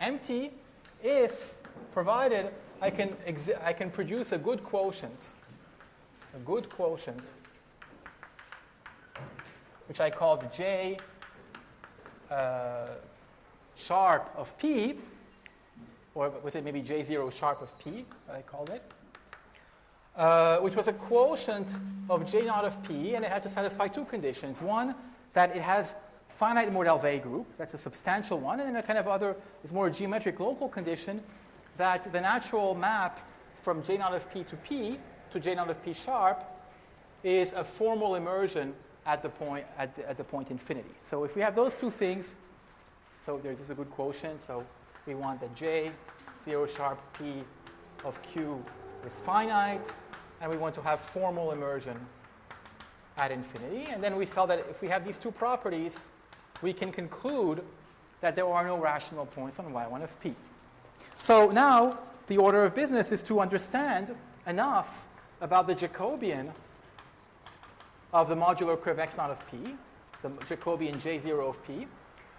empty if provided I can produce a good quotient, which I called J sharp of P, or was it maybe J0 sharp of P, I called it, which was a quotient of J naught of P, and it had to satisfy two conditions. One, that it has finite Mordell-Weil group, that's a substantial one, and then a kind of other, is more geometric local condition, that the natural map from J naught of P to P to J naught of P sharp is a formal immersion at the point infinity. So if we have those two things, so there's just a good quotient, so we want that J0 sharp P of Q is finite, and we want to have formal immersion at infinity. And then we saw that if we have these two properties, we can conclude that there are no rational points on Y1 of P. So now the order of business is to understand enough about the Jacobian of the modular curve x naught of P, the Jacobian J0 of P,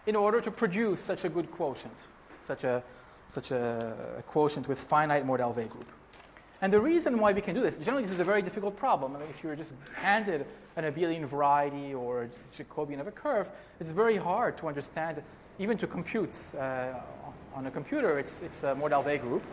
in order to produce such a good quotient, such a quotient with finite Mordell-Weil group. And the reason why we can do this, generally this is a very difficult problem. I mean, if you're just handed an abelian variety or a Jacobian of a curve, it's very hard to understand, even to compute on a computer, it's a Mordell-Weil group.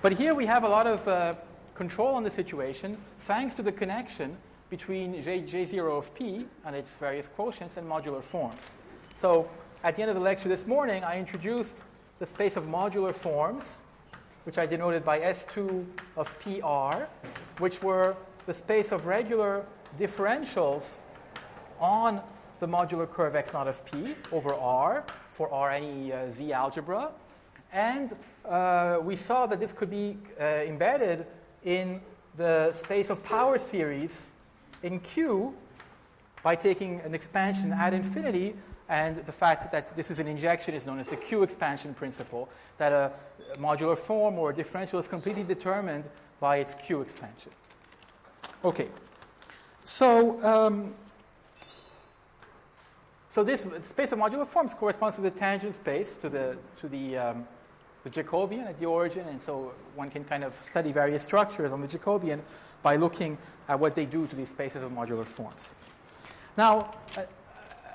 But here we have a lot of control on the situation thanks to the connection between J0 of P and its various quotients and modular forms. So at the end of the lecture this morning, I introduced the space of modular forms, which I denoted by S2 of PR, which were the space of regular differentials on the modular curve x naught of P over R for R any Z algebra. And we saw that this could be embedded in the space of power series in Q by taking an expansion at infinity, and the fact that this is an injection is known as the Q expansion principle, that a modular form or a differential is completely determined by its Q expansion. Okay, so this space of modular forms corresponds to the tangent space, to the Jacobian at the origin, and so one can kind of study various structures on the Jacobian by looking at what they do to these spaces of modular forms. Now,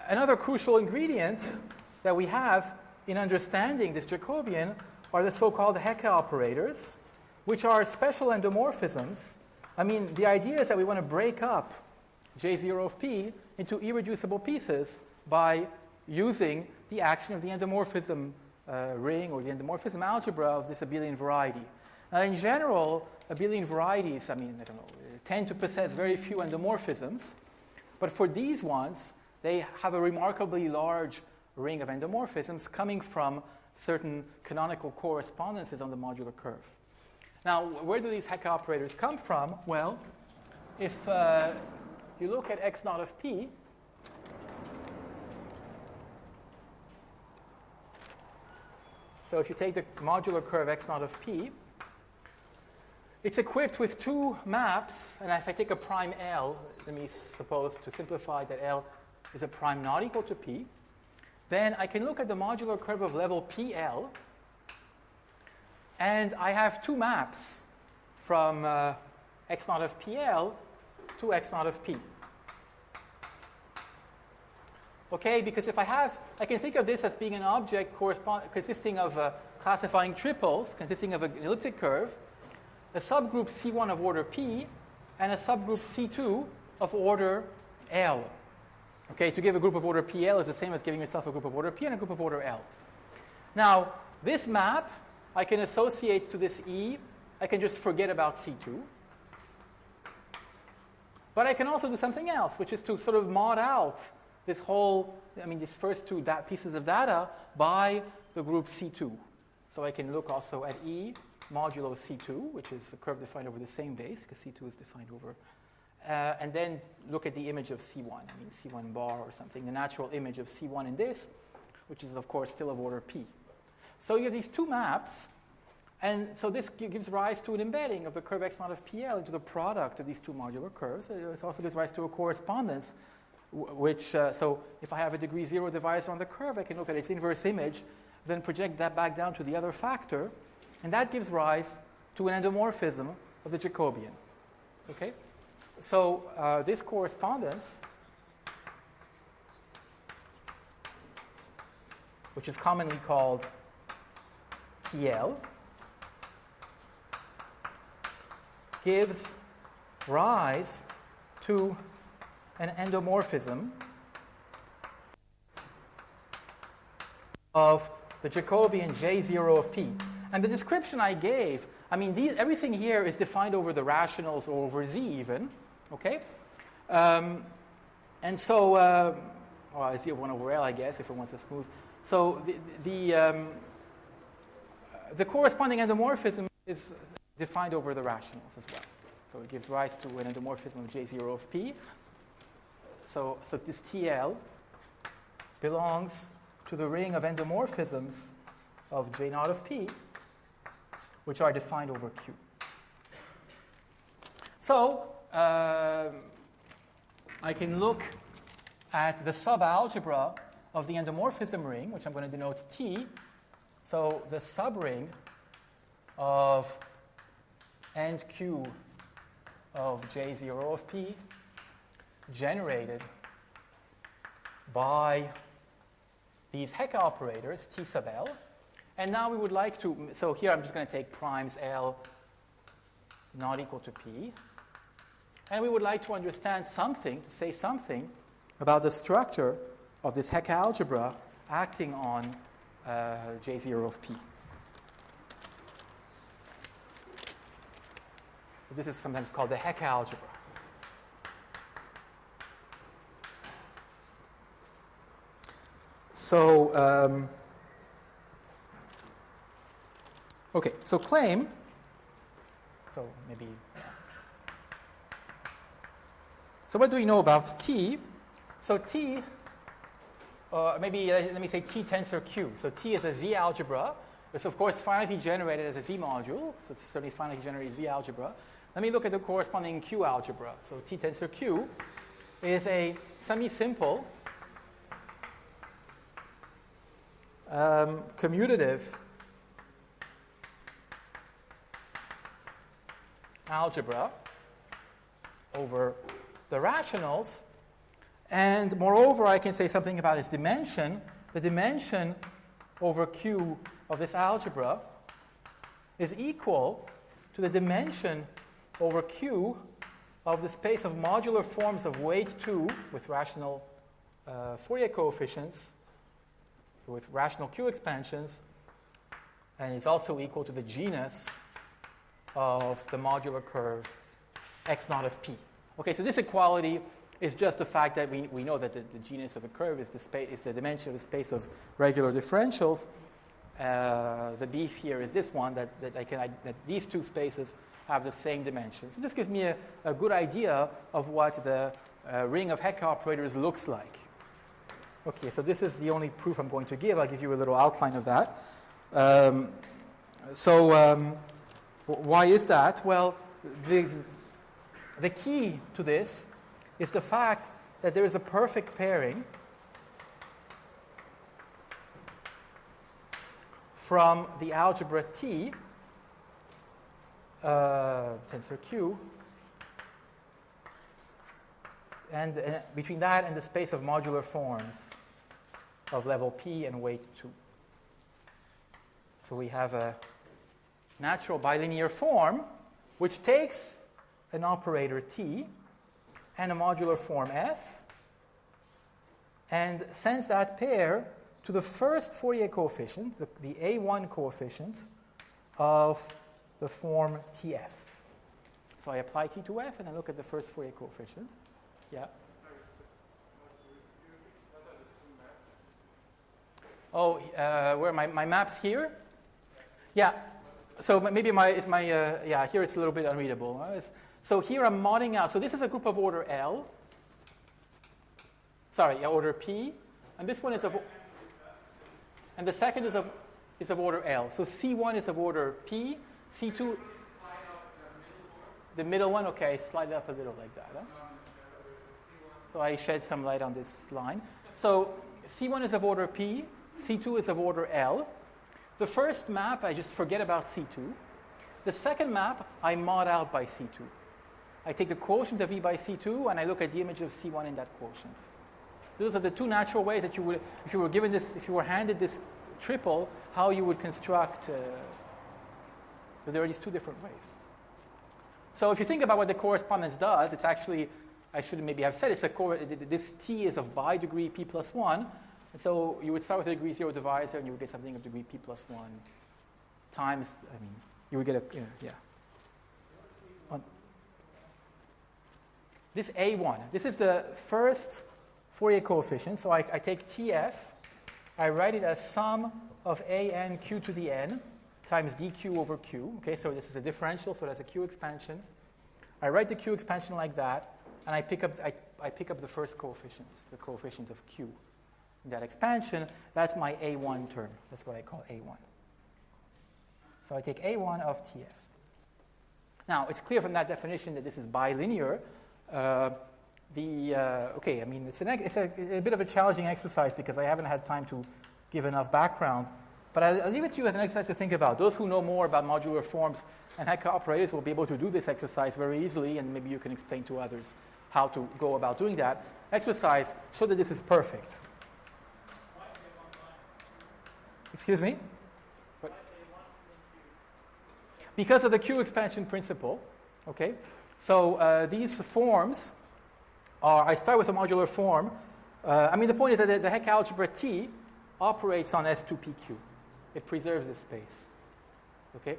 another crucial ingredient that we have in understanding this Jacobian are the so-called Hecke operators, which are special endomorphisms. I mean, the idea is that we want to break up J0 of P into irreducible pieces by using the action of the endomorphism ring or the endomorphism algebra of this abelian variety. Now, in general, abelian varieties, I mean, I don't know, tend to possess very few endomorphisms, but for these ones, they have a remarkably large ring of endomorphisms coming from certain canonical correspondences on the modular curve. Now, where do these Hecke operators come from? Well, if you look at x naught of P, so if you take the modular curve x naught of P, it's equipped with two maps, and if I take a prime L, let me suppose to simplify that L is a prime not equal to P, then I can look at the modular curve of level PL, and I have two maps from x naught of PL to x naught of P. Okay, because if I can think of this as being an object consisting of classifying triples, consisting of an elliptic curve, a subgroup C1 of order P, and a subgroup C2 of order L. Okay, to give a group of order PL is the same as giving yourself a group of order P and a group of order L. Now, this map I can associate to this E. I can just forget about C2. But I can also do something else, which is to sort of mod out this whole, these first two pieces of data by the group C2. So I can look also at E modulo C2, which is a curve defined over the same base, because C2 is defined over, and then look at the image of C1, C1 bar or something, the natural image of C1 in this, which is, of course, still of order P. So you have these two maps, and so this gives rise to an embedding of the curve x naught of PL into the product of these two modular curves. It also gives rise to a correspondence, which, so if I have a degree 0 divisor on the curve, I can look at its inverse image then project that back down to the other factor, and that gives rise to an endomorphism of the Jacobian. Okay? So this correspondence, which is commonly called TL, gives rise to an endomorphism of the Jacobian J0 of P. And the description I gave, I mean, everything here is defined over the rationals or over Z even, okay? And so, well, it's one over L, I guess, if it wants a smooth. So the corresponding endomorphism is defined over the rationals as well. So it gives rise to an endomorphism of J0 of P. So this TL belongs to the ring of endomorphisms of J0 of P, which are defined over Q. So I can look at the subalgebra of the endomorphism ring, which I'm going to denote T. So the subring of end Q of J0 of P generated by these Hecke operators, T sub L. And now we would like to, so here I'm just going to take primes L not equal to P. And we would like to understand something, to say something about the structure of this Hecke algebra acting on J0 of P. So this is sometimes called the Hecke algebra. So, okay, so claim, so maybe, so what do we know about T? So T, maybe let me say T tensor Q. So T is a Z algebra. It's of course finitely generated as a Z module, so it's certainly finitely generated Z algebra. Let me look at the corresponding Q algebra. So T tensor Q is a semi-simple commutative algebra over the rationals, and moreover I can say something about its dimension. The dimension over Q of this algebra is equal to the dimension over Q of the space of modular forms of weight 2 with rational Fourier coefficients, so with rational Q expansions, and it's also equal to the genus of the modular curve x naught of P. Okay, so this equality is just the fact that we know that the genus of a curve is the dimension of the space of regular differentials. The beef here is this one, that these two spaces have the same dimension. So this gives me a good idea of what the ring of Hecke operators looks like. Okay, so this is the only proof I'm going to give. I'll give you a little outline of that. Why is that? Well, the key to this is the fact that there is a perfect pairing from the algebra T, tensor Q, and between that and the space of modular forms of level P and weight 2. So we have a natural bilinear form which takes an operator T and a modular form F and sends that pair to the first Fourier coefficient, the A1 coefficient of the form TF. So I apply T to F and I look at the first Fourier coefficient. Yeah. Oh, where my maps here? Yeah. So maybe yeah, here it's a little bit unreadable. So here I'm modding out. So this is a group of order L. Sorry, order P. And this one is of, and the second is of order L. So C1 is of order P. C2, the middle one, okay, slide it up a little like that. Huh? So I shed some light on this line. So C1 is of order P, C2 is of order L, The first map, I just forget about C2. The second map, I mod out by C2. I take the quotient of E by C2, and I look at the image of C1 in that quotient. Those are the two natural ways that you would, if you were given this, if you were handed this triple, how you would construct. So there are these two different ways. So if you think about what the correspondence does, it's actually, I should maybe have said, this T is of by degree P plus 1. And so you would start with a degree 0 divisor, and you would get something of degree P plus 1 times, you would get a, this A1, this is the first Fourier coefficient. So I take TF, I write it as sum of an q to the n times dq over q. Okay, so this is a differential, so that's a q expansion. I write the q expansion like that, and I pick up the first coefficient, the coefficient of q. In that expansion, that's my A1 term. That's what I call A1. So I take A1 of TF. Now, it's clear from that definition that this is bilinear. Okay, I mean, it's a bit of a challenging exercise because I haven't had time to give enough background. But I'll leave it to you as an exercise to think about. Those who know more about modular forms and Hecke operators will be able to do this exercise very easily, and maybe you can explain to others how to go about doing that. Exercise, show that this is perfect. Excuse me? What? Because of the Q expansion principle, okay? So these forms are, I start with a modular form. The point is that the Hecke algebra T operates on S2PQ. It preserves this space, okay?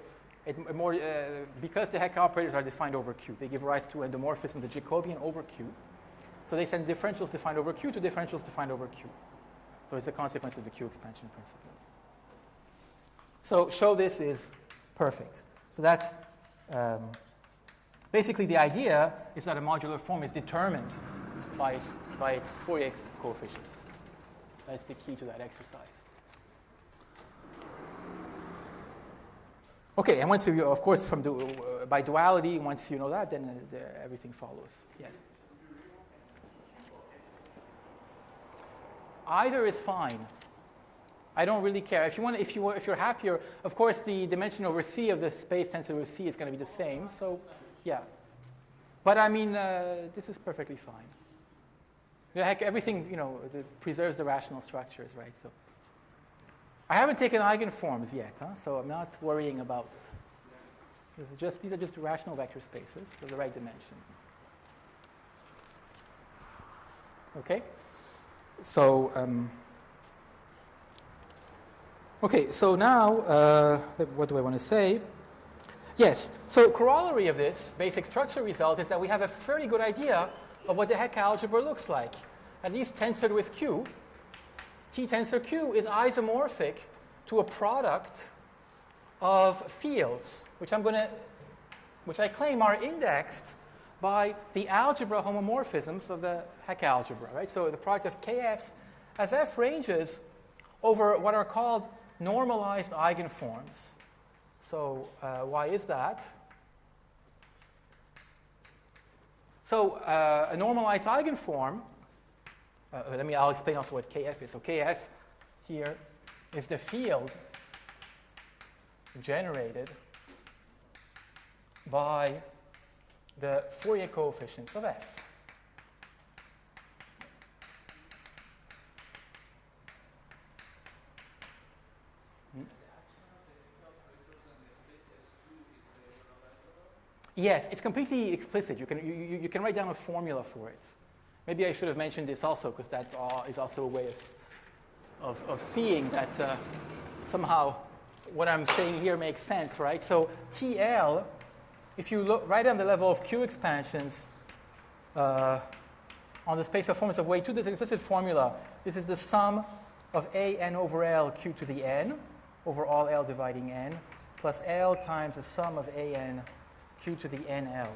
Because the Hecke operators are defined over Q, they give rise to endomorphism, the Jacobian over Q. So they send differentials defined over Q to differentials defined over Q. So it's a consequence of the Q expansion principle. So show this is perfect. So that's basically the idea is that a modular form is determined by its Fourier coefficients. That's the key to that exercise. Okay, and once you, of course, by duality, once you know that, then everything follows. Yes. Either is fine. I don't really care. If you're happier, of course, the dimension over C of the space tensor over C is going to be the same. So, yeah. But I mean, this is perfectly fine. Heck, everything preserves the rational structures, right? So, I haven't taken eigenforms yet, so I'm not worrying about. These are just rational vector spaces of the right dimension. Okay. So. Okay, so now, what do I want to say? Yes, so corollary of this basic structure result is that we have a fairly good idea of what the Hecke algebra looks like, at least tensored with Q. T tensor Q is isomorphic to a product of fields, which I claim are indexed by the algebra homomorphisms of the Hecke algebra, right? So the product of KFs as F ranges over what are called normalized eigenforms. So why is that? So a normalized eigenform, I'll explain also what KF is. So KF here is the field generated by the Fourier coefficients of F. Yes, it's completely explicit. You can write down a formula for it. Maybe I should have mentioned this also, because that is also a way of seeing that somehow what I'm saying here makes sense, right? So TL, if you look right on the level of Q expansions on the space of forms of way 2, there's an explicit formula. This is the sum of a n over L Q to the n over all L dividing n plus L times the sum of a n Q to the NL.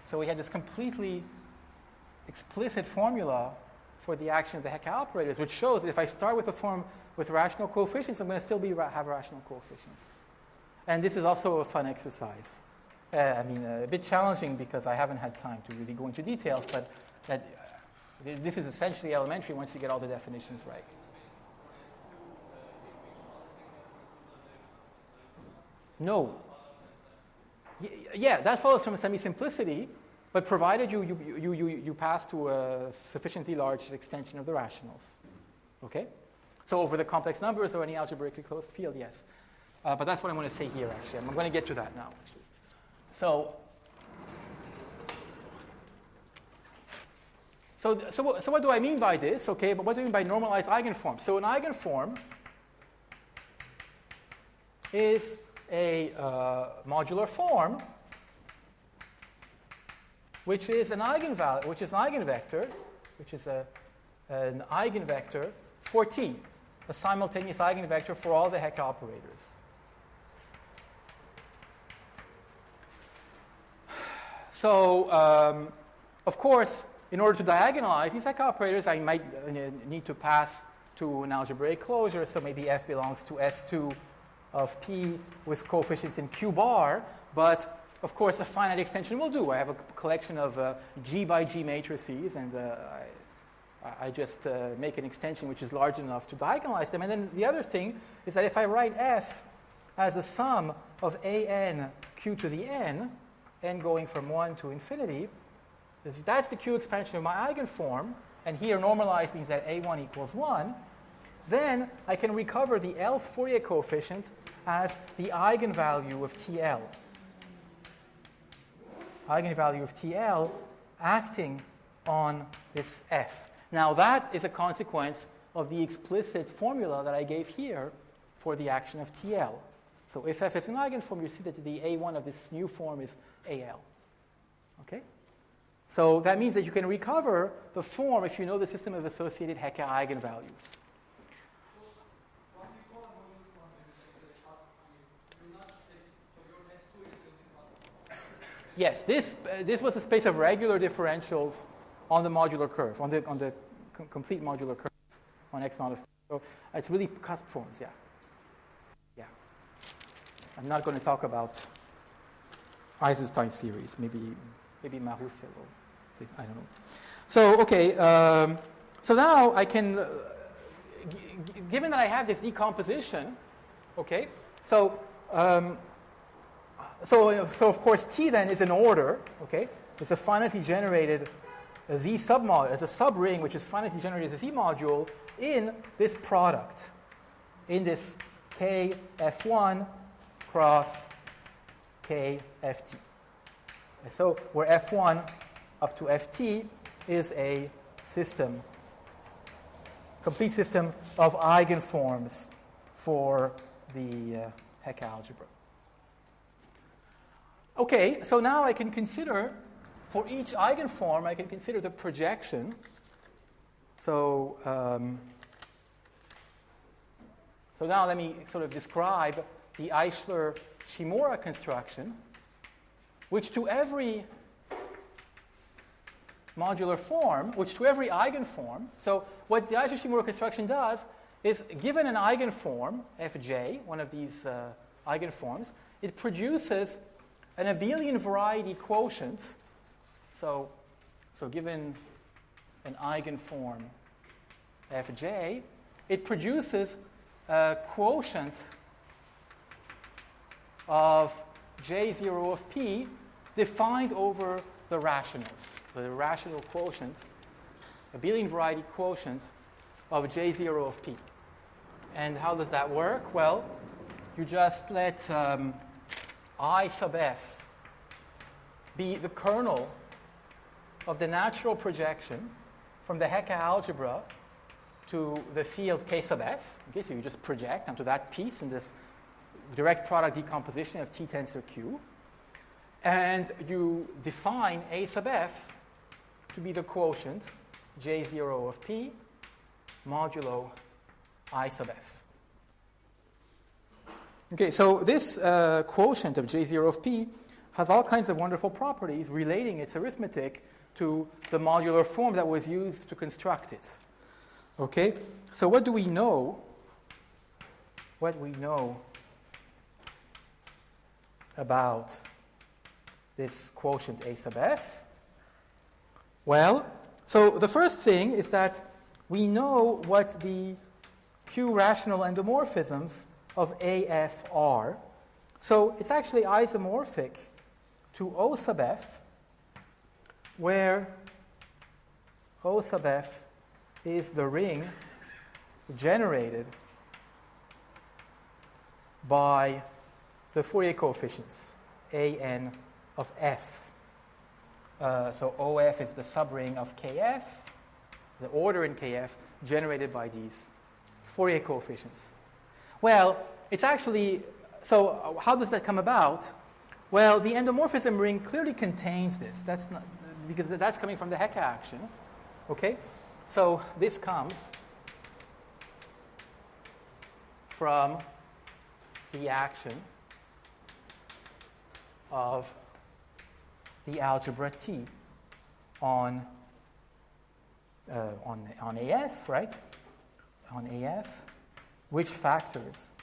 So we had this completely explicit formula for the action of the Hecke operators, which shows that if I start with a form with rational coefficients, I'm going to still have rational coefficients. And this is also a fun exercise. A bit challenging because I haven't had time to really go into details, but this is essentially elementary once you get all the definitions right. No. Yeah, that follows from semi-simplicity, but provided you pass to a sufficiently large extension of the rationals. Okay? So over the complex numbers or any algebraically closed field, yes. But that's what I'm going to say here, actually. I'm going to get to that now, actually. So what do I mean by this? Okay, but what do I mean by normalized eigenform? So an eigenform is a modular form which is an eigenvalue, which is an eigenvector, which is an eigenvector for T, a simultaneous eigenvector for all the Hecke operators. So, of course, in order to diagonalize these Hecke operators, I might need to pass to an algebraic closure. So maybe F belongs to S2 of P with coefficients in Q bar. But, of course, a finite extension will do. I have a collection of G by G matrices, and I just make an extension which is large enough to diagonalize them. And then the other thing is that if I write F as a sum of an q to the n going from 1 to infinity, that's the Q expansion of my eigenform, and here normalized means that A1 equals 1, then I can recover the L Fourier coefficient as the eigenvalue of TL. Eigenvalue of TL acting on this F. Now that is a consequence of the explicit formula that I gave here for the action of TL. So if F is an eigenform, you see that the A1 of this new form is AL. Okay? So that means that you can recover the form if you know the system of associated Hecke eigenvalues. Yes, this was a space of regular differentials on the modular curve, on the complete modular curve on x naught of. So it's really cusp forms, yeah. Yeah. I'm not going to talk about Eisenstein series. Maybe Marussia will say, I don't know. So, okay, so now I can, given that I have this decomposition, okay, so of course T then is an order, okay, it's a finitely generated Z submodule, as a subring which is finitely generated as a Z module in this product, in this KF1 cross KFT. So where F1 up to Ft is a system, complete system of eigenforms for the Hecke algebra. Okay, so now I can consider, for each eigenform, I can consider the projection. So, so now let me sort of describe the Eichler-Shimura construction, which to every modular form, which to every eigenform, so what the Eichler-Shimura construction does is, given an eigenform, Fj, one of these eigenforms, it produces an abelian variety quotient. So given an eigenform Fj, it produces a quotient of J0 of P defined over the rationals, the rational quotient, abelian variety quotient of J0 of P. And how does that work? Well, you just let I sub f be the kernel of the natural projection from the Hecke algebra to the field K sub f. Okay, so you just project onto that piece in this direct product decomposition of T tensor Q. And you define A sub f to be the quotient J0 of P modulo I sub f. Okay, so this quotient of J0 of P has all kinds of wonderful properties relating its arithmetic to the modular form that was used to construct it. Okay, so what do we know? What we know about this quotient A sub f? Well, so the first thing is that we know what the Q rational endomorphisms of AF are. So it's actually isomorphic to O sub f, where O sub f is the ring generated by the Fourier coefficients, an of f. So OF is the subring of kf, the order in kf, generated by these Fourier coefficients. Well, it's actually, so how does that come about? Well, the endomorphism ring clearly contains this. That's not, because that's coming from the Hecke action. Okay? So this comes from the action of the algebra T on AF, right? On AF, which factors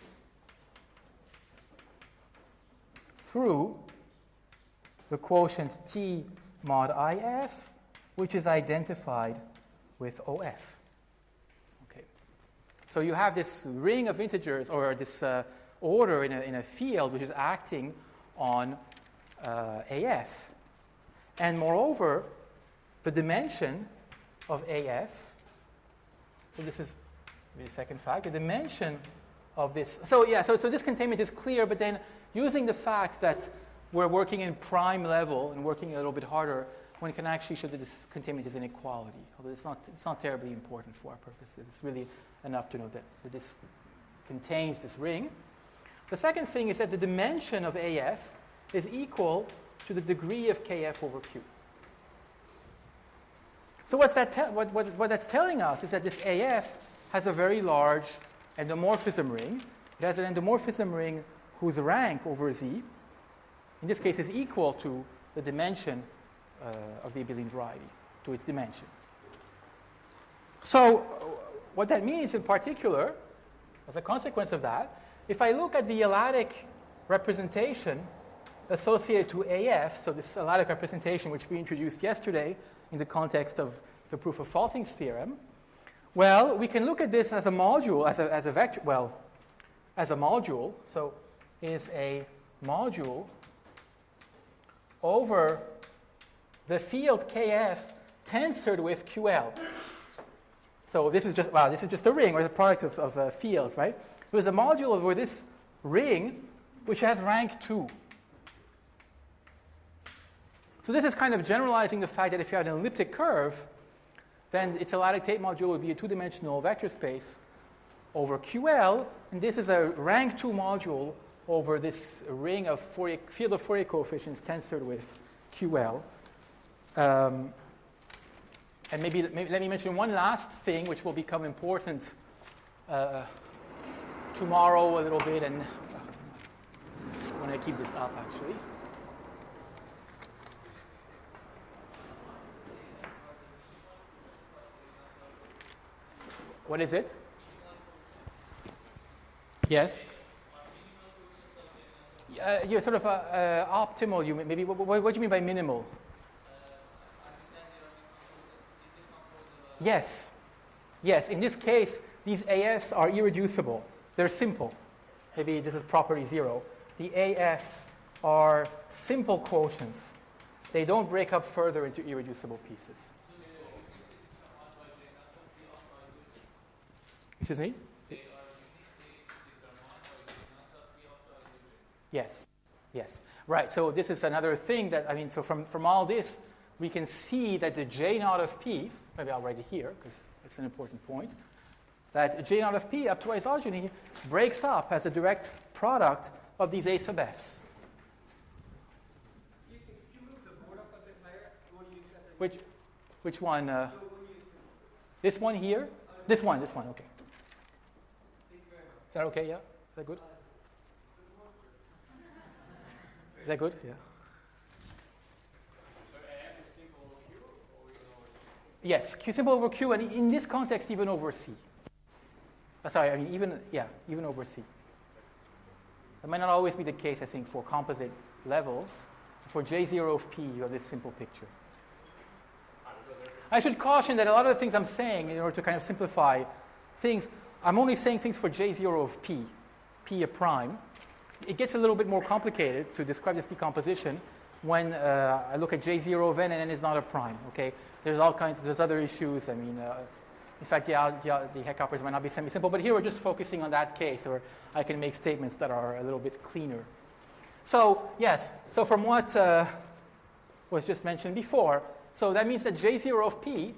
through the quotient T mod IF, which is identified with OF. Okay. So you have this ring of integers, or this order in a field which is acting on AF. And moreover, the dimension of AF, so this is the second fact, the dimension of this. So yeah, so this containment is clear, but then using the fact that we're working in prime level and working a little bit harder, one can actually show that this containment is inequality, although it's not terribly important for our purposes. It's really enough to know that this contains this ring. The second thing is that the dimension of AF is equal to the degree of kf over q. So what that's telling us is that this AF has a very large endomorphism ring. It has an endomorphism ring whose rank over Z, in this case, is equal to the dimension of the abelian variety, to its dimension. So what that means in particular, as a consequence of that, if I look at the Elatic representation associated to AF, so this Elatic representation which we introduced yesterday in the context of the proof of Falting's theorem, well, we can look at this as a module, as a vector, well, as a module, so is a module over the field KF tensored with QL. So this is just a ring, or the product of fields, right? So it's a module over this ring which has rank 2. So this is kind of generalizing the fact that if you have an elliptic curve, then its Elatic tape module would be a two-dimensional vector space over QL, and this is a rank 2 module over this ring of field of Fourier coefficients tensored with QL. And maybe let me mention one last thing which will become important tomorrow a little bit, and when I keep this up actually. What is it? Yes? You're sort of optimal. Maybe. What do you mean by minimal? Yes. Yes. In this case, these AFs are irreducible. They're simple. Maybe this is property 0. The AFs are simple quotients. They don't break up further into irreducible pieces. Excuse me? Yes. Yes. Right. So this is another thing that, so from all this, we can see that the J naught of P, maybe I'll write it here because it's an important point, that J naught of P up to isogeny breaks up as a direct product of these A sub Fs. Which one? This one here? This one, okay. Is that okay? Yeah? Is that good? Is that good? Yeah. So AF is simple over Q or even over C? Yes, Q simple over Q, and in this context, even over C. Even over C. That might not always be the case, I think, for composite levels. For J0 of P, you have this simple picture. I should caution that a lot of the things I'm saying, in order to kind of simplify things, I'm only saying things for J0 of P, P a prime. it gets a little bit more complicated to describe this decomposition when I look at J0 of n and n is not a prime, okay? There's other issues. I mean, in fact, the Heck operators might not be semi-simple, but here we're just focusing on that case where I can make statements that are a little bit cleaner. So, yes, so from what was just mentioned before, so that means that J0 of P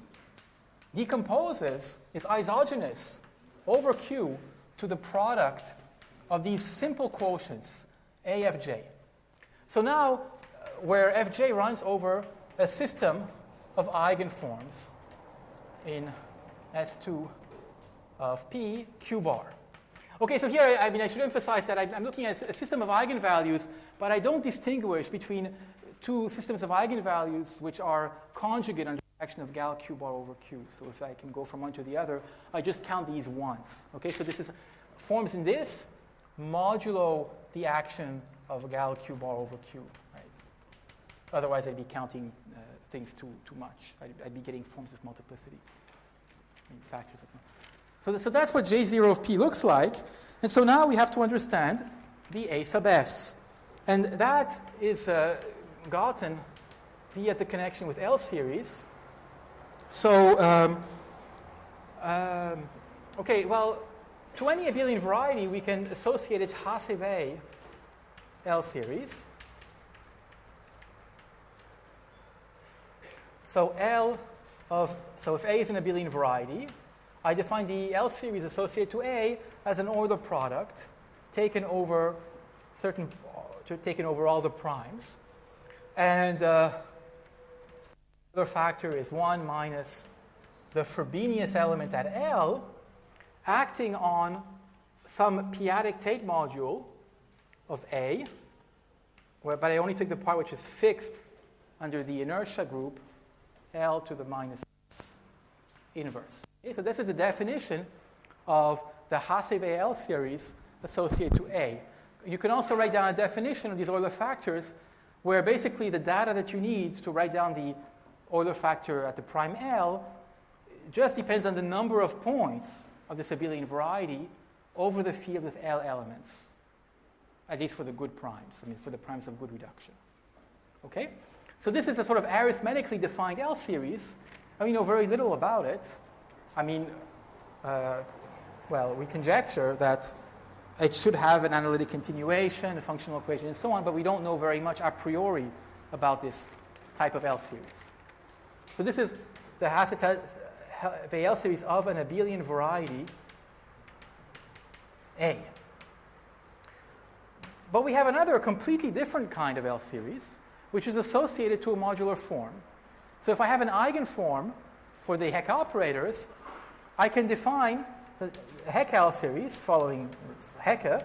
decomposes, is isogynous over Q to the product of these simple quotients, A, F, J. So now, where Fj runs over a system of eigenforms in S2 of P, Q bar. Okay, so here, I should emphasize that I'm looking at a system of eigenvalues, but I don't distinguish between two systems of eigenvalues which are conjugate under the action of gal Q bar over Q. So if I can go from one to the other, I just count these once. Okay, so this is forms in this modulo the action of gal Q bar over Q. Right? Otherwise, I'd be counting things too much. I'd be getting forms of multiplicity, factors of multiplicity. So that's what J0 of P looks like. And so now we have to understand the A sub Fs. And that is gotten via the connection with L series. So, okay, well, to any abelian variety, we can associate its Hasev A L series. So if A is an abelian variety, I define the L series associated to A as an Euler product taken over all the primes. And the other factor is 1 minus the Frobenius element at L acting on some p-adic Tate module of A, but I only take the part which is fixed under the inertia group L to the minus inverse. Okay, so this is the definition of the Hasev AL series associated to A. You can also write down a definition of these Euler factors where basically the data that you need to write down the Euler factor at the prime L just depends on the number of points of this abelian variety over the field with L elements, at least for the good primes, for the primes of good reduction. Okay? So this is a sort of arithmetically defined L series, and we know very little about it. Well, we conjecture that it should have an analytic continuation, a functional equation, and so on, but we don't know very much a priori about this type of L series. So this is the Hasev L series of an abelian variety A. But we have another completely different kind of L series, which is associated to a modular form. So if I have an eigenform for the Heck operators, I can define the Heck L series following Hecke,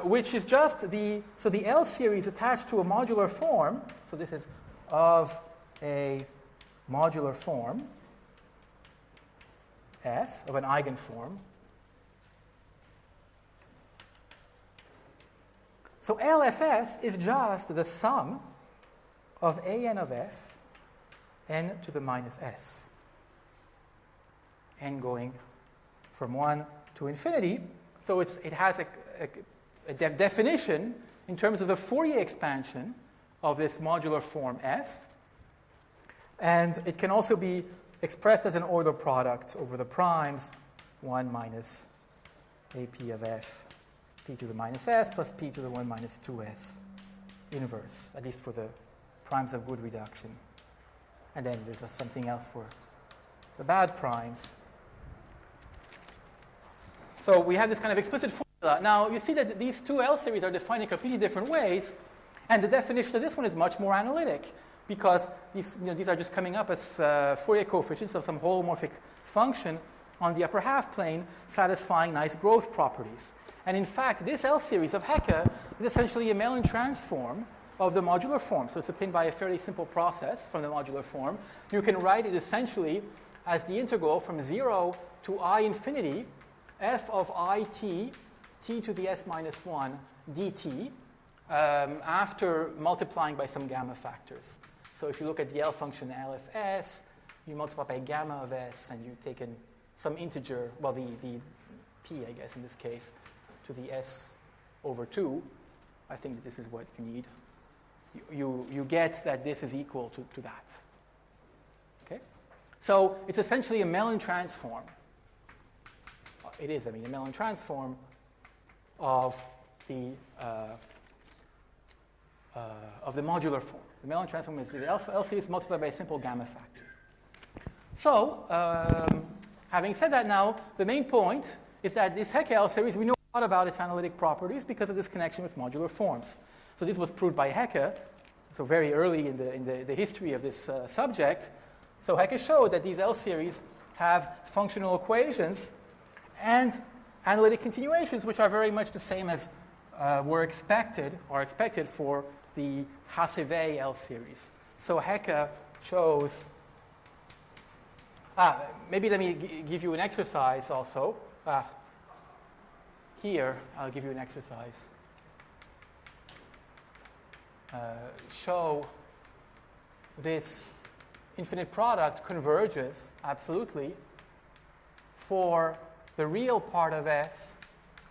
which is just the L series attached to a modular form. So this is of a modular form, F, of an eigenform. So LFS is just the sum of an of f, n to the minus s, n going from 1 to infinity. So it has a definition in terms of the Fourier expansion of this modular form f. And it can also be expressed as an Euler product over the primes, 1 minus ap of f, p to the minus s plus p to the 1 minus 2s inverse, at least for the primes of good reduction. And then there's something else for the bad primes. So we have this kind of explicit formula. Now, you see that these two L series are defined in completely different ways, and the definition of this one is much more analytic, because these are just coming up as Fourier coefficients of some holomorphic function on the upper half plane satisfying nice growth properties. And in fact, this L series of Hecke is essentially a Mellin transform of the modular form. So it's obtained by a fairly simple process from the modular form. You can write it essentially as the integral from 0 to I infinity, f of it, t to the s minus 1 dt, after multiplying by some gamma factors. So if you look at the L function LFS, you multiply by gamma of s, and you take in some integer, well, the P, I guess, in this case, to the S over 2, I think that this is what you need. You get that this is equal to that. Okay? So it's essentially a Mellin transform. It is, a Mellin transform of the modular form. The Mellin transform is the L series multiplied by a simple gamma factor. So, having said that now, the main point is that this Hecke L series, we know a lot about its analytic properties because of this connection with modular forms. So this was proved by Hecke, so very early in the history of this subject. So Hecke showed that these L series have functional equations and analytic continuations, which are very much the same as are expected for the Hase-Weil L series. So Hecke shows. Maybe let me give you an exercise also. Here, I'll give you an exercise. Show this infinite product converges absolutely for the real part of S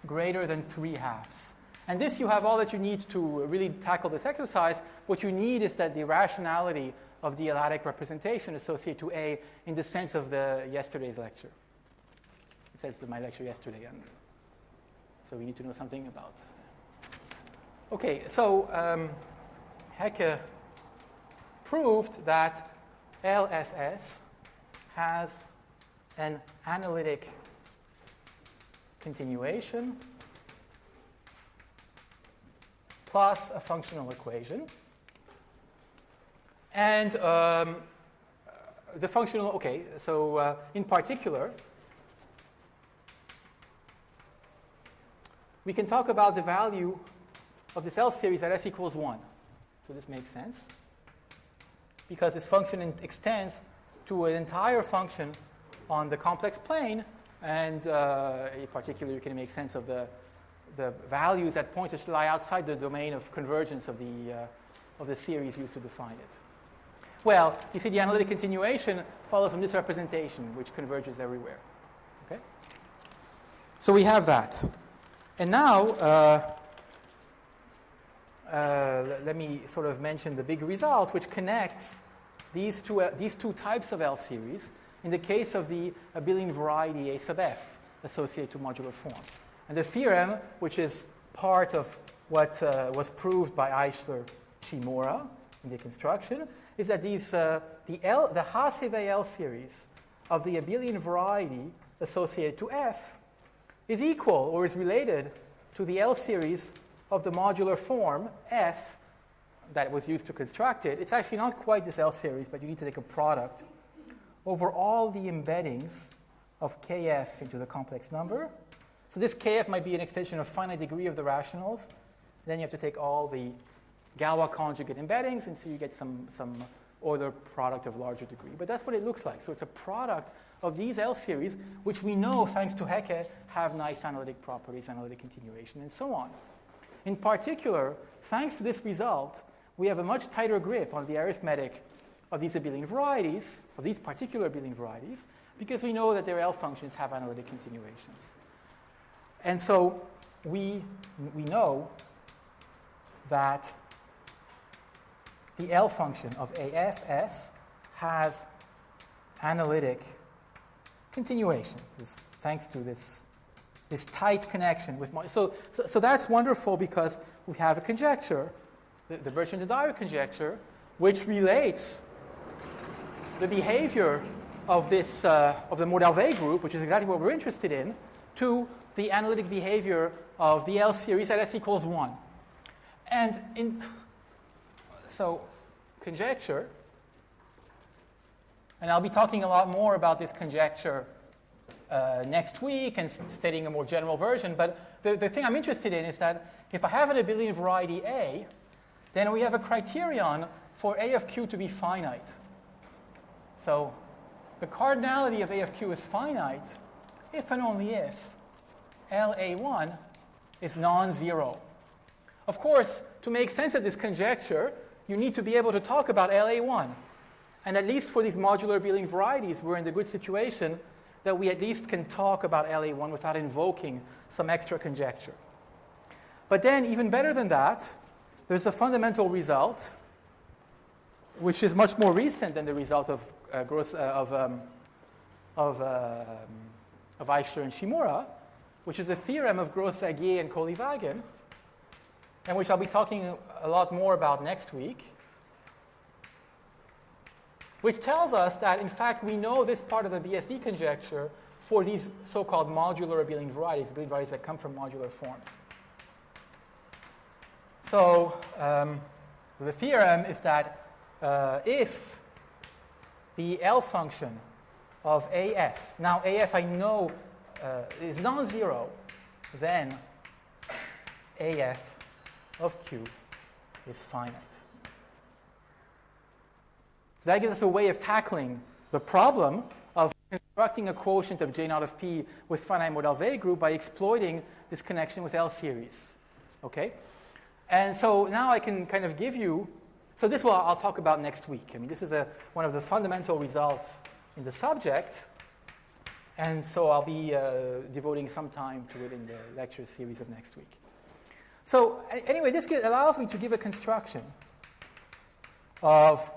greater than 3/2. And this, you have all that you need to really tackle this exercise. What you need is that the rationality of the L-adic representation associated to A in the sense of yesterday's lecture. It says my lecture yesterday, and so we need to know something about. Okay, so Hecke proved that LFS has an analytic continuation plus a functional equation. And the functional, okay, so in particular, we can talk about the value of this L series at S equals 1. So this makes sense, because this function extends to an entire function on the complex plane, and in particular, you can make sense of the values at points that lie outside the domain of convergence of the series used to define it. Well, you see the analytic continuation follows from this representation, which converges everywhere. Okay? So we have that. And now, let me sort of mention the big result, which connects these two types of L series in the case of the abelian variety A sub f associated to modular form. And the theorem, which is part of what was proved by Eichler-Shimura in the construction, is that the Hase-Weil L series of the abelian variety associated to F is equal or is related to the L series of the modular form F that was used to construct it. It's actually not quite this L series, but you need to take a product over all the embeddings of Kf into the complex number. So this Kf might be an extension of finite degree of the rationals. Then you have to take all the Galois conjugate embeddings, and so you get some Euler product of larger degree. But that's what it looks like. So it's a product of these L series, which we know, thanks to Hecke, have nice analytic properties, analytic continuation, and so on. In particular, thanks to this result, we have a much tighter grip on the arithmetic of these abelian varieties, of these particular abelian varieties, because we know that their L functions have analytic continuations. And so we know that the L function of AFS has analytic continuation. This is thanks to this tight connection with so that's wonderful, because we have a conjecture, the Bertrand de Dyer conjecture, which relates the behavior of this of the Mordauvet group, which is exactly what we're interested in, to the analytic behavior of the L series at S equals 1. And so conjecture, and I'll be talking a lot more about this conjecture next week and stating a more general version, but the thing I'm interested in is that if I have an abelian variety A, then we have a criterion for A of Q to be finite. So the cardinality of A of Q is finite if and only if LA1 is non-zero. Of course, to make sense of this conjecture, you need to be able to talk about LA1. And at least for these modular abelian varieties, we're in the good situation that we at least can talk about LA1 without invoking some extra conjecture. But then, even better than that, there's a fundamental result, which is much more recent than the result of Eichler and Shimura, which is a theorem of Gros-Zagier and Kolyvagin, and which I'll be talking a lot more about next week, which tells us that, in fact, we know this part of the BSD conjecture for these so-called modular abelian varieties that come from modular forms. So the theorem is that if the L function of AF, now AF I know is non-zero, then AF of Q is finite. So that gives us a way of tackling the problem of constructing a quotient of J naught of P with finite mode L group by exploiting this connection with L series. Okay? And so now I can kind of give you, so this I'll talk about next week. I mean, this is one of the fundamental results in the subject, and so I'll be devoting some time to it in the lecture series of next week. So anyway, this allows me to give a construction of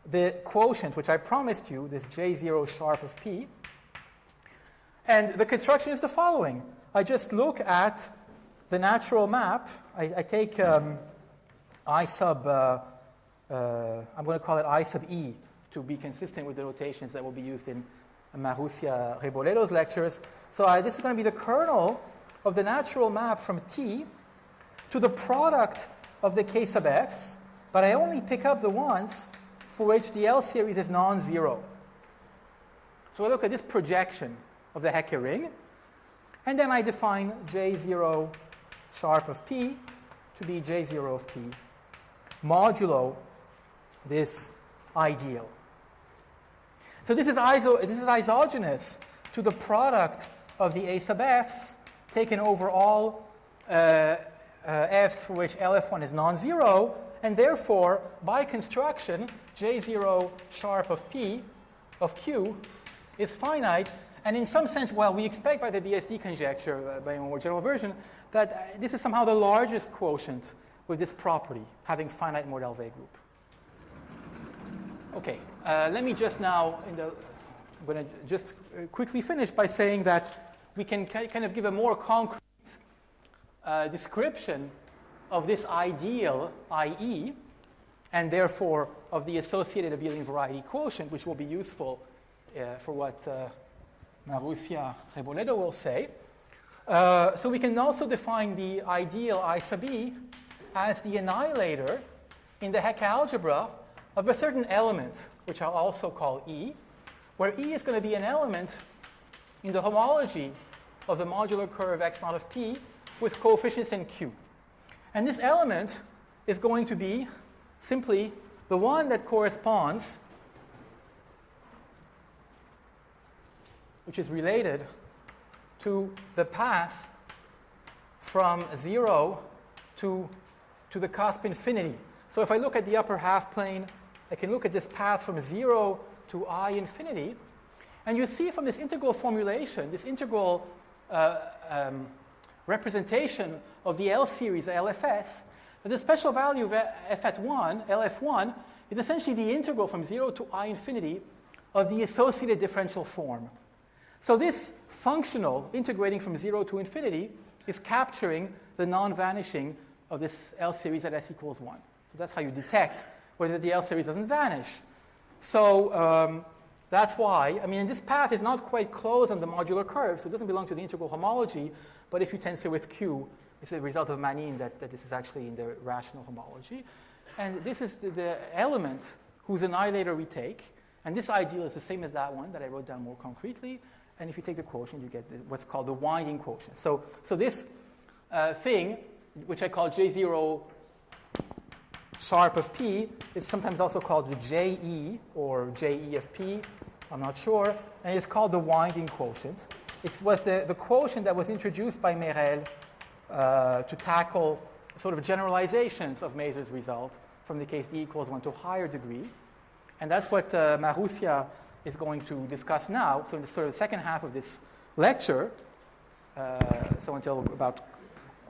the quotient, which I promised you, this J0 sharp of P. And the construction is the following. I just look at the natural map. I take I sub, I'm going to call it I sub E to be consistent with the notations that will be used in Marussia Rebolledo's lectures. So this is going to be the kernel of the natural map from T to the product of the K sub Fs, but I only pick up the ones for which the L series is non-zero. So I look at this projection of the Hecke ring, and then I define J0 sharp of P to be J0 of P modulo this ideal. So this is isogynous to the product of the A sub Fs taken over all Fs for which LF1 is non-zero, and therefore, by construction, J0 sharp of P of Q is finite. And in some sense, well, we expect by the BSD conjecture, by a more general version, that this is somehow the largest quotient with this property, having finite mode L group. Okay, let me just now, I'm going to just quickly finish by saying that we can kind of give a more concrete description of this ideal, IE, and therefore of the associated abelian variety quotient, which will be useful for what Marussia Rebolledo will say. So we can also define the ideal I sub E as the annihilator in the Hecke algebra of a certain element, which I'll also call E, where E is going to be an element in the homology of the modular curve x naught of P with coefficients in Q. And this element is going to be simply the one that corresponds, which is related to the path from 0 to the cusp infinity. So if I look at the upper half plane, I can look at this path from 0 to I infinity, and you see from this integral formulation, this integral representation of the L series LFS, that the special value of f(1), LF1, is essentially the integral from 0 to I infinity of the associated differential form. So this functional integrating from 0 to infinity is capturing the non-vanishing of this L series at s equals 1. So that's how you detect whether the L series doesn't vanish. So that's why, I mean, this path is not quite closed on the modular curve, so it doesn't belong to the integral homology, but if you tensor with Q, it's a result of Manin that this is actually in the rational homology. And this is the element whose annihilator we take, and this ideal is the same as that one that I wrote down more concretely, and if you take the quotient, you get what's called the winding quotient. So this thing, which I call J0 sharp of P, is sometimes also called the JE or JE of P, I'm not sure, and it's called the winding quotient. It was the quotient that was introduced by Merel to tackle sort of generalizations of Mazur's result from the case d equals 1 to a higher degree. And that's what Marussia is going to discuss now. So in the sort of second half of this lecture, so until about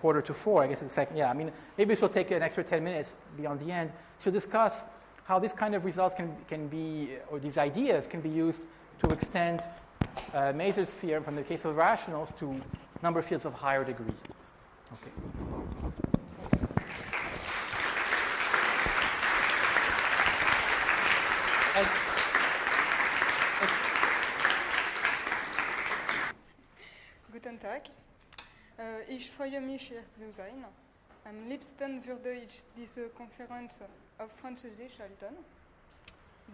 3:45, I guess it's the second. Yeah, I mean, maybe she'll take an extra 10 minutes beyond the end. She'll discuss how this kind of results can be, or these ideas can be used to extend Mazur's theorem from the case of rationals to number fields of higher degree. Okay. Guten Tag. Ich freue mich, hier zu sein. Am liebsten würde ich diese Konferenz auf Französisch halten,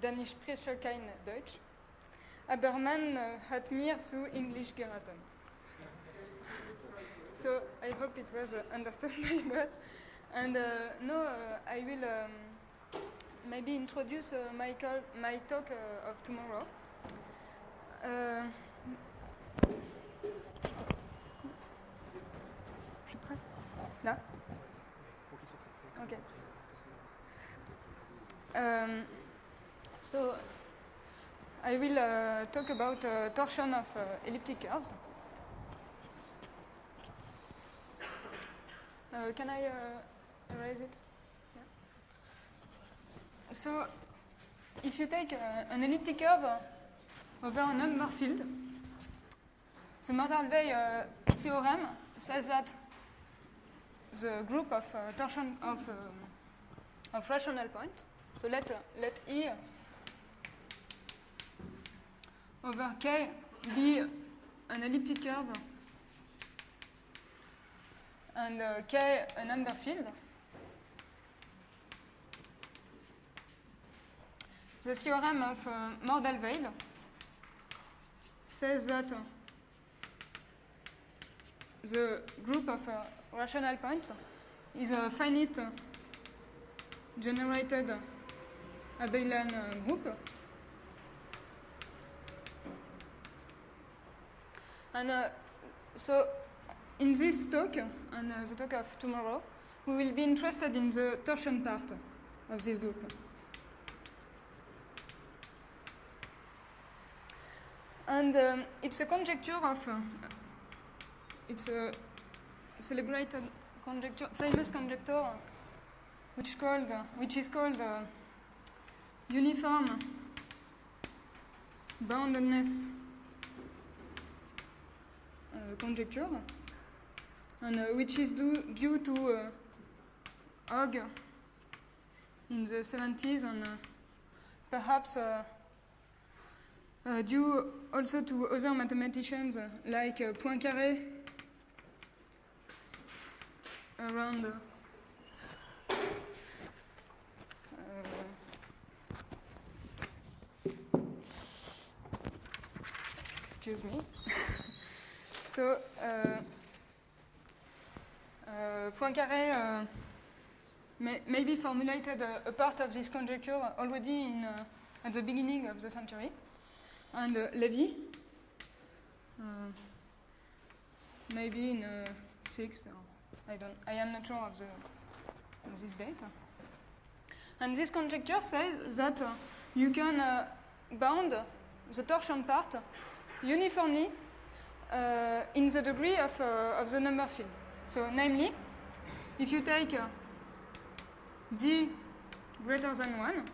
denn ich spreche kein Deutsch. Aber man hat mir zu Englisch geraten. So I hope it was understandable. And now I will maybe introduce my talk of tomorrow. Là? Okay. So I will talk about torsion of elliptic curves. Can I erase it? Yeah. So if you take an elliptic curve over a number field, the Merel theorem says that the group of torsion of rational points. So let E over K be an elliptic curve and K a number field. The theorem of Merel says that the group of rational points is a finite generated abelian group. And so in this talk, and the talk of tomorrow, we will be interested in the torsion part of this group. And it's a conjecture of, it's a celebrated conjecture, famous conjecture, which is called uniform boundedness conjecture, and which is due to Hogg in the 70s, and perhaps due also to other mathematicians like Poincaré around excuse me. So Poincaré maybe formulated a part of this conjecture already at the beginning of the century, and Lévy maybe in 6th. I am not sure of this date. And this conjecture says that you can bound the torsion part uniformly in the degree of the number field. So, namely, if you take d greater than 1,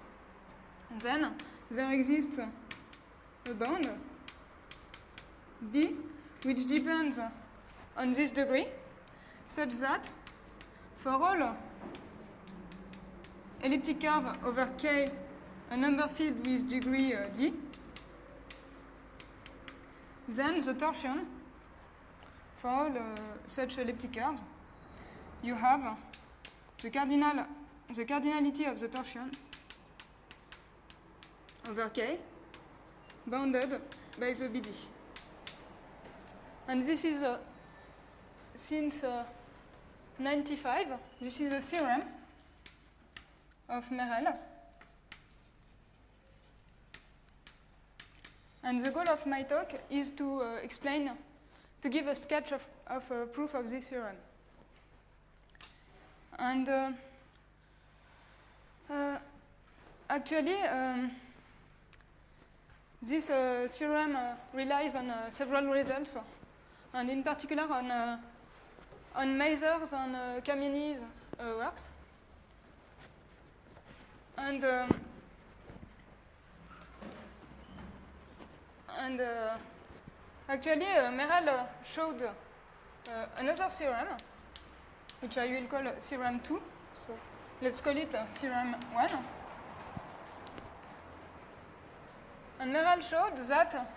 then there exists a bound b which depends on this degree, such that for all elliptic curve over K, a number field with degree d, then the torsion for all such elliptic curves, you have the cardinality of the torsion over K bounded by the BD. And this is since 95, this is a theorem of Merel. And the goal of my talk is to to give a sketch of a proof of this theorem. And actually, this theorem relies on several results, and in particular on Mazur's and Kameni's works. And actually, Merel showed another theorem, which I will call theorem 2. So let's call it theorem 1. And Merel showed that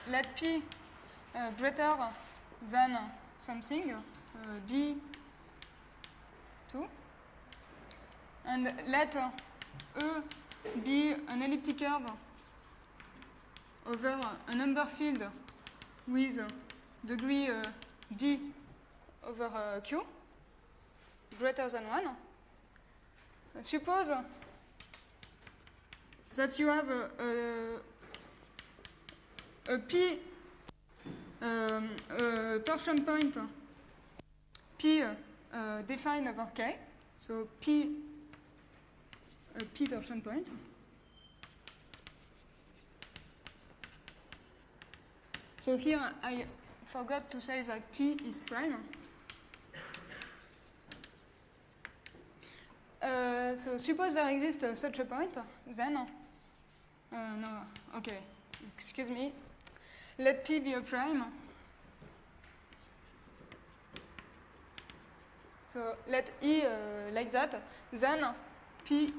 let P greater than something, D2, and let E be an elliptic curve over a number field with degree D over Q greater than 1. Suppose that you have a P torsion point P defined over K, so P torsion point. So here I forgot to say that P is prime. So suppose there exists such a point, then no, okay, excuse me. Let P be a prime. So let E like that, then P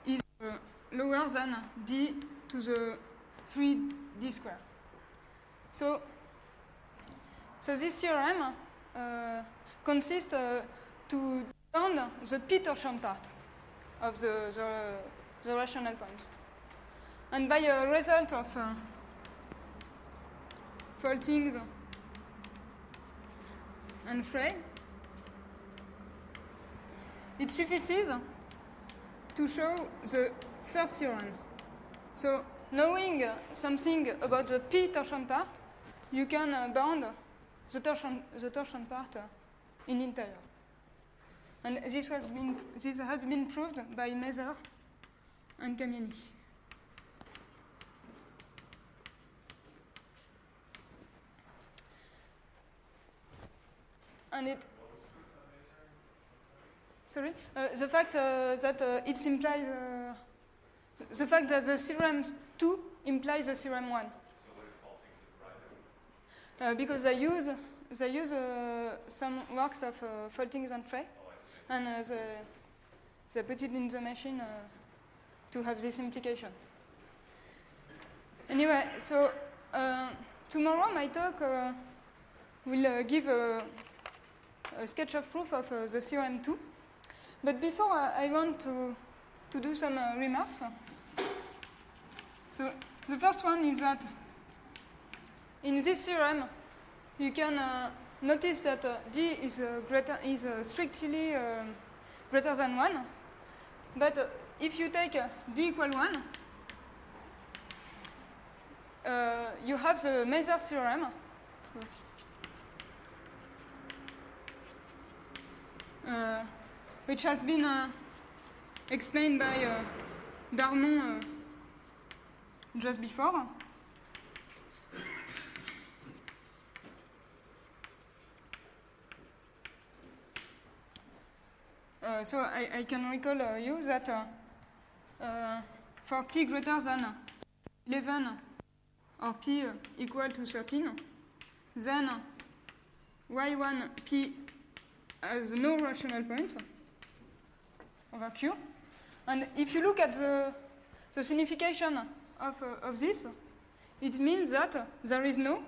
is lower than D to the 3D square. So this theorem consists to bound the P torsion part of the rational points. And by a result of Foltings and Frey, it suffices to show the first theorem. So knowing something about the P torsion part, you can bound the torsion part in interior. And this has been proved by Mazur and Kameni. And it. Sorry, the fact that it implies the fact that the theorem 2 implies the theorem 1. So what if all things are private? Because they use some works of Foltings and Frey, and they put it in the machine to have this implication. Anyway, so tomorrow my talk will give a sketch of proof of the theorem 2. But before, I want to do some remarks. So the first one is that in this theorem, you can notice that D is strictly greater than 1. But if you take D equal 1, you have the Mazur theorem. Which has been explained by Darmon just before. So I can recall you that for P greater than 11 or P equal to 13, then Y1 P has no rational point over Q. And if you look at the signification of this, it means that there is no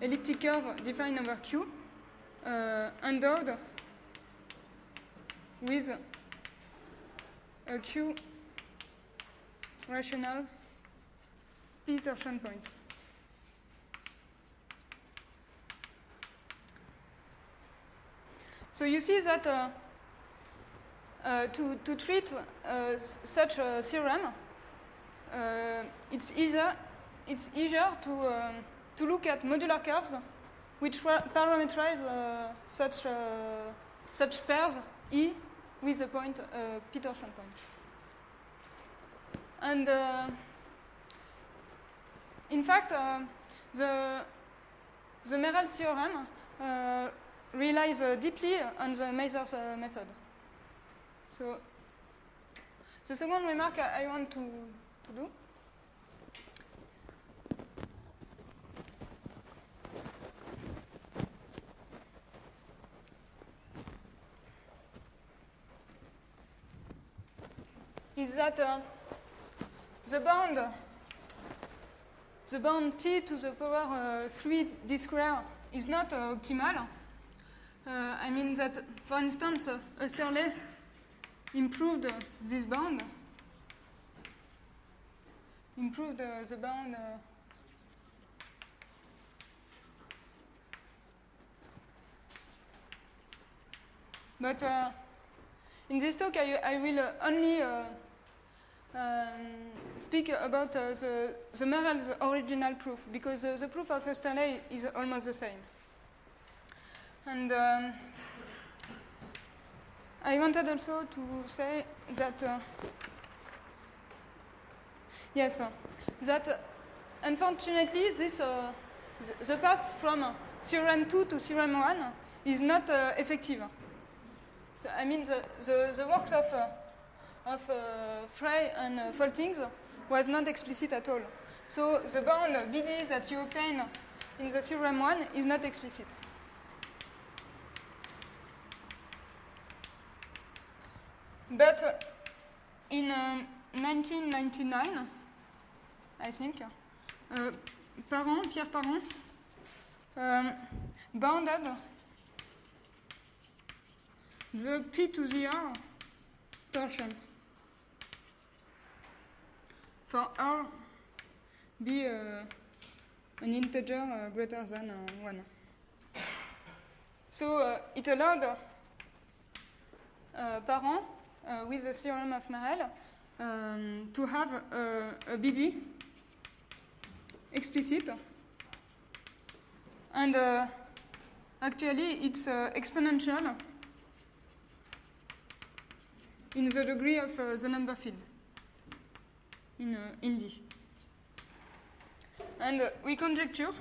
elliptic curve defined over Q endowed with a Q rational P torsion point. So you see that to treat such a theorem, it's easier to look at modular curves which parameterize such pairs E with a point, p torsion point. And in fact, the Merel theorem relies deeply on the Mazur's method. So the second remark I want to do is that the bound t to the power 3d square is not optimal. I mean that, for instance, Oesterle improved this bound, improved the bound but in this talk I will only speak about the Merel's original proof, because the proof of Oesterle is almost the same. And I wanted also to say that, that unfortunately this, the path from theorem 2 to theorem 1 is not effective. So, I mean the works of Frey and Foltings was not explicit at all. So the bound BD that you obtain in the theorem 1 is not explicit. But in 1999, I think, Pierre Parent bounded the p to the r torsion for r be an integer greater than 1. So it allowed Parent, with the theorem of Merel, to have a BD explicit, and actually it's exponential in the degree of the number field in D. And we conjecture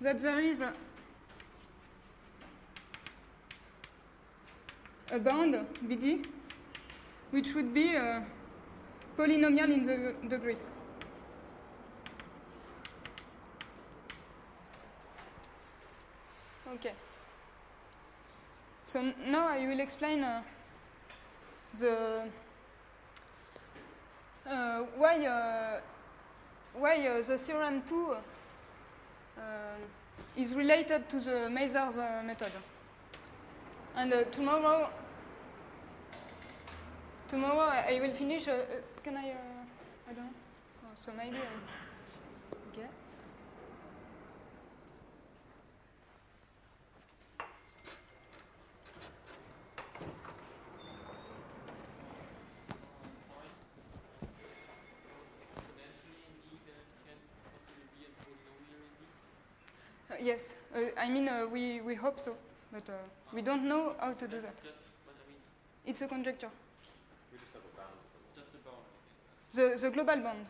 that there is a bound BD which would be polynomial in the degree. Okay. So now I will explain why the theorem 2 is related to the Mazur's method. And tomorrow I will finish. Can I don't know. Oh, so maybe. Okay. Yes, I mean we hope so, but we don't know how to do that. It's a conjecture. We just have a bound. Just a bound. The global bound,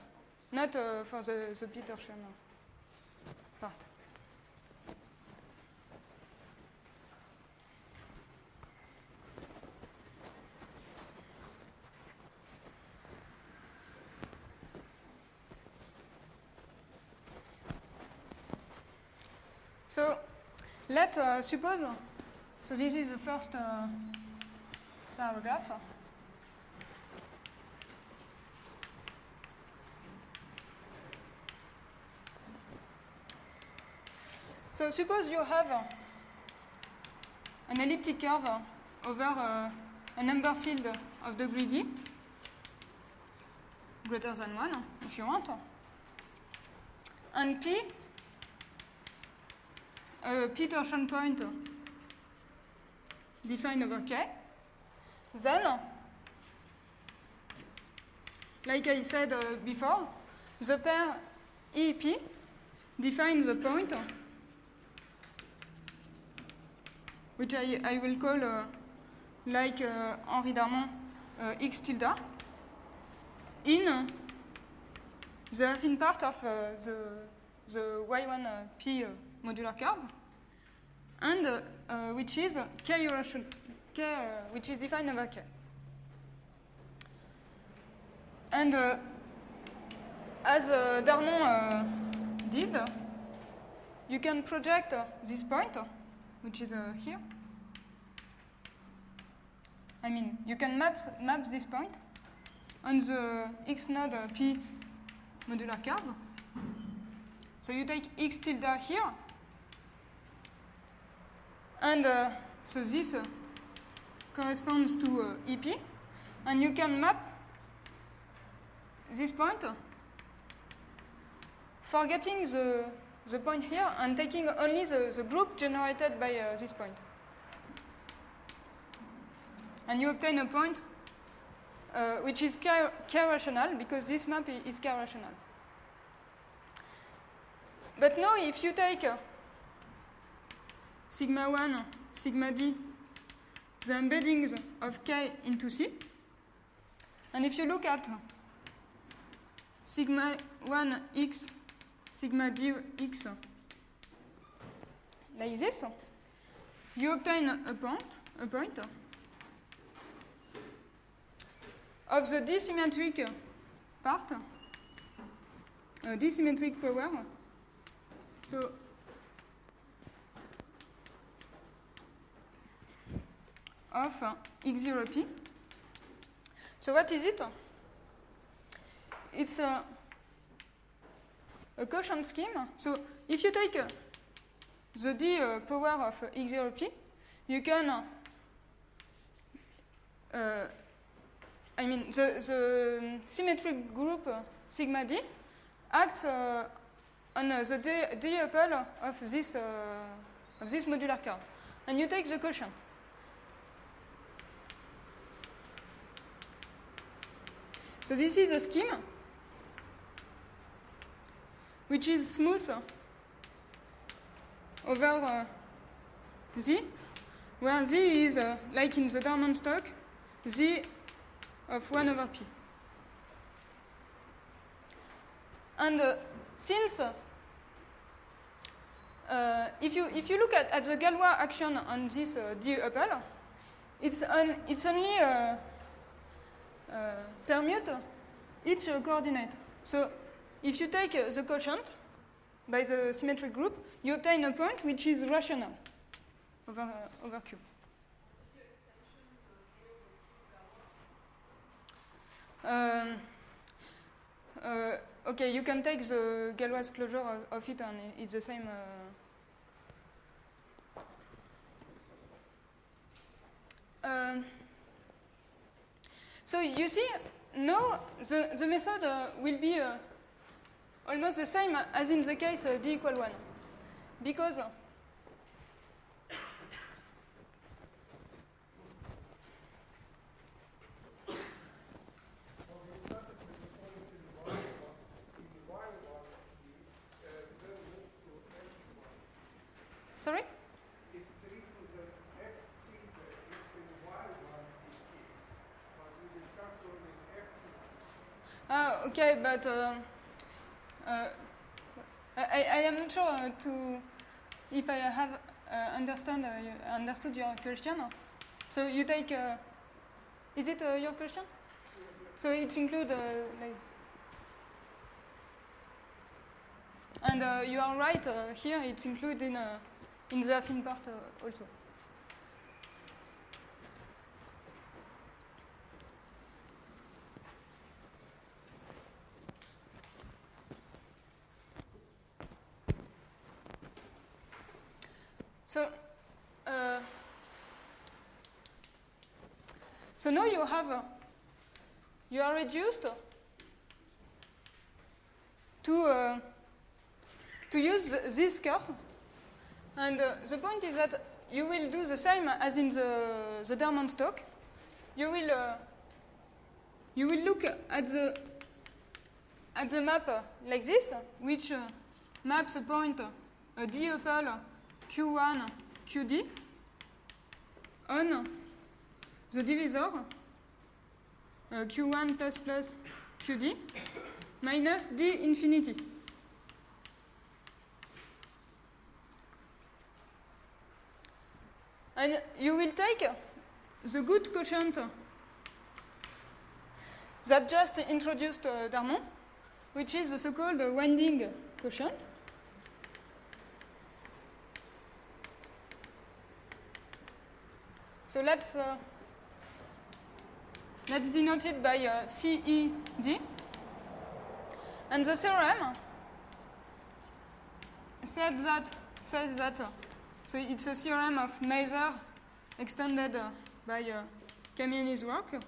not for the p torsion part. So let's suppose, so this is the first paragraph. So suppose you have an elliptic curve over a number field of degree D, greater than 1, if you want, and P, a p torsion point defined over K, then, like I said before, the pair EP defines the point which I will call, like Henri Darmon, x tilde, in the affine part of the y1p modular curve, and which is k irrational, which is defined over k. And as Darmon did, you can project this point, which is here. I mean, you can map this point on the x node p modular curve. So you take x tilde here, and so this corresponds to EP, and you can map this point, forgetting the point here and taking only the group generated by this point. And you obtain a point which is k-rational, because this map is k-rational. But now if you take sigma 1, sigma d, the embeddings of k into C, and if you look at sigma 1 x, sigma d x, like this, you obtain a point of the d-symmetric part, d-symmetric power. So of x0p. So what is it? It's a quotient scheme. So if you take the d power of x0p, you can I mean, the symmetric group sigma d acts on the d-tuple of this modular curve, and you take the quotient. So this is a scheme which is smooth over z, where z is, like in the Darmon stock, z of 1 over p. And since if you look at the Galois action on this d-tuple, it's only permute each coordinate. So if you take the quotient by the symmetric group, you obtain a point which is rational over Q. Okay, you can take the Galois closure of it, and it's the same. So you see, now the method will be almost the same as in the case d equal 1, because sorry? Okay, but I am not sure if I have understood your question. So you take, is it your question? So it includes, like, and you are right, here it's included in the affine part also. So now you are reduced to use this curve, and the point is that you will do the same as in the Darmon stock. You will look at the map like this, which maps a point, a d-tuple Q1 QD, on the divisor Q1 plus QD minus D infinity. And you will take the good quotient that just introduced Darmon, which is the so-called winding quotient. So let's denote it by phi e d. And the theorem says that so it's a theorem of Maser extended by Kamieni's work,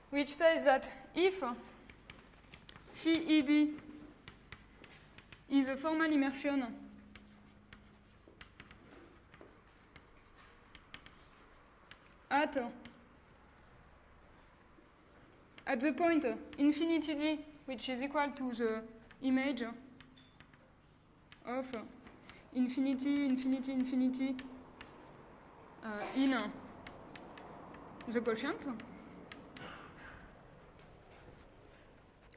which says that if phi e d is a formal immersion at the point infinity d, which is equal to the image of infinity in the quotient.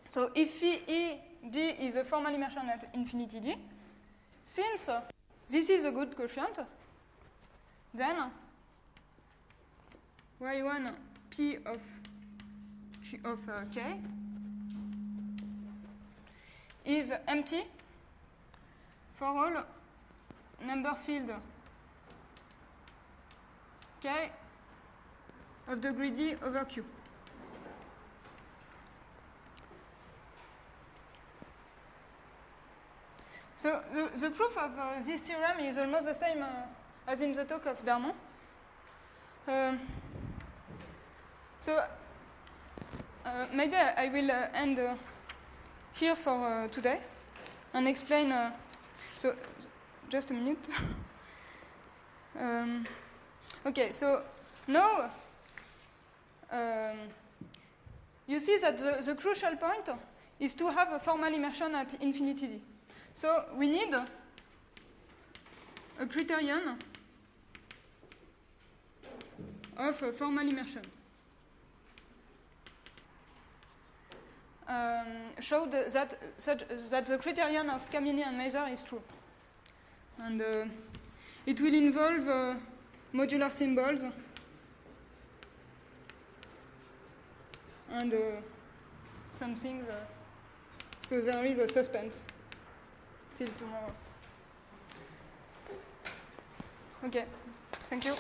So if phi e d is a formal immersion at infinity d, since this is a good quotient, then y1 p of k is empty for all number field k of degree d over q. So the proof of this theorem is almost the same as in the talk of Darmon. Maybe I will end here for today and explain. So, just a minute. Okay, so now you see that the crucial point is to have a formal immersion at infinity d. So we need a criterion of a formal immersion. Showed that the criterion of Kamieni and Maser is true. And it will involve modular symbols and some things. So there is a suspense till tomorrow. Okay, thank you.